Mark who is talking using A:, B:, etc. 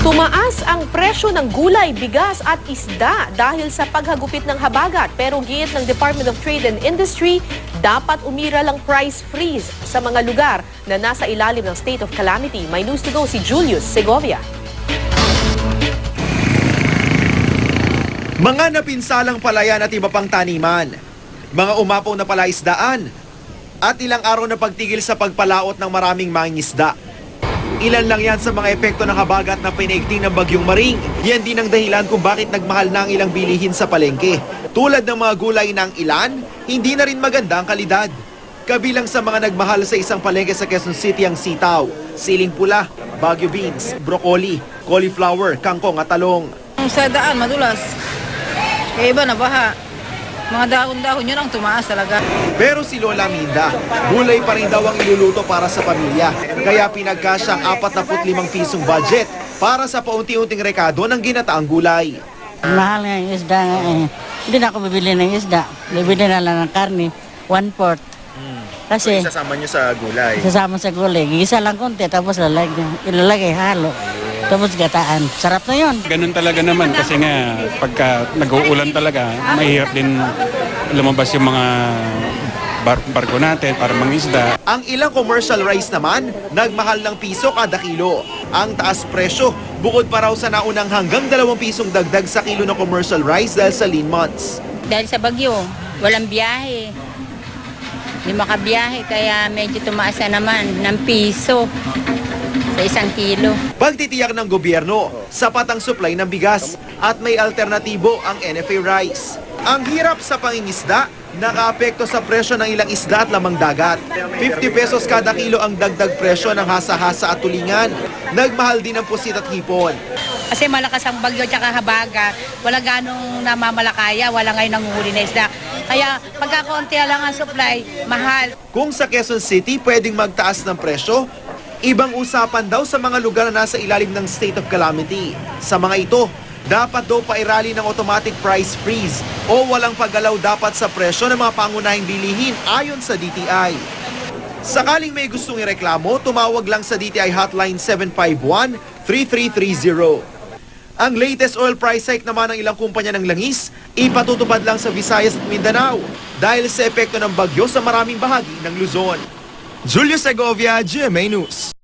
A: Tumaas ang presyo ng gulay, bigas at isda dahil sa paghagupit ng habagat. Pero giit ng Department of Trade and Industry, dapat umiral ang price freeze sa mga lugar na nasa ilalim ng state of calamity. May news to go si Julius Segovia.
B: Mga napinsalang palayan at iba pang taniman, mga umapaw na palaisdaan, at ilang araw na pagtigil sa pagpalaot ng maraming mangingisda. Ilan lang yan sa mga epekto ng habagat na pinaigting ng Bagyong Maring. Yan din ang dahilan kung bakit nagmahal na ang ilang bilihin sa palengke. Tulad ng mga gulay ng ilan, hindi na rin maganda ang kalidad. Kabilang sa mga nagmahal sa isang palengke sa Quezon City ang sitaw, siling pula, Baguio beans, broccoli, cauliflower, kangkong at talong.
C: Sa daan, madulas. Kaya iba na baha. Mga dahon-dahon yun ang tumaas talaga.
B: Pero si Lola Minda, gulay pa rin daw ang iluluto para sa pamilya. Kaya pinagkasya ang 45 pisong budget para sa paunti-unting rekado ng ginataang gulay.
D: Mahal nga yung isda nga eh. Hindi na ako bibili ng isda. Bibili na lang ng karne, 1/4. Kasi
B: Isasama niyo sa gulay.
D: sasama sa gulay, gigisa lang konti, tapos ilalagay halo. Tapos gataan. Sarap na yun.
E: Ganun talaga naman kasi nga pagka nag-uulan talaga, mahirap din lumabas yung mga barko natin para mangisda.
B: Ang ilang commercial rice naman, nagmahal ng piso kada kilo. Ang taas presyo, bukod pa raw sa naunang hanggang 2 pisong dagdag sa kilo ng commercial rice dahil sa lean months.
F: Dahil sa bagyo, walang biyahe. Hindi makabiyahe, kaya medyo tumaas na naman ng piso sa 1 kilo.
B: Pagtitiyak ng gobyerno, sapat ang supply ng bigas at may alternatibo ang NFA rice. Ang hirap sa pangingisda, nakaapekto sa presyo ng ilang isda at lamang dagat. 50 pesos kada kilo ang dagdag presyo ng hasa-hasa at tulingan. Nagmahal din ang pusit at hipon.
F: Kasi malakas ang bagyo at habagat, wala ganong namamalakaya, wala ngayon nanguhuli na isda. Kaya pagkakonti lang ang supply, mahal.
B: Kung sa Quezon City pwedeng magtaas ng presyo, ibang usapan daw sa mga lugar na nasa ilalim ng state of calamity. Sa mga ito, dapat daw pairali ng automatic price freeze o walang paggalaw dapat sa presyo ng mga pangunahing bilihin ayon sa DTI. Sakaling may gustong ireklamo, tumawag lang sa DTI hotline 751-3330. Ang latest oil price hike naman ng ilang kumpanya ng langis, ipatutupad lang sa Visayas at Mindanao dahil sa epekto ng bagyo sa maraming bahagi ng Luzon. Julio Segovia, GMA News.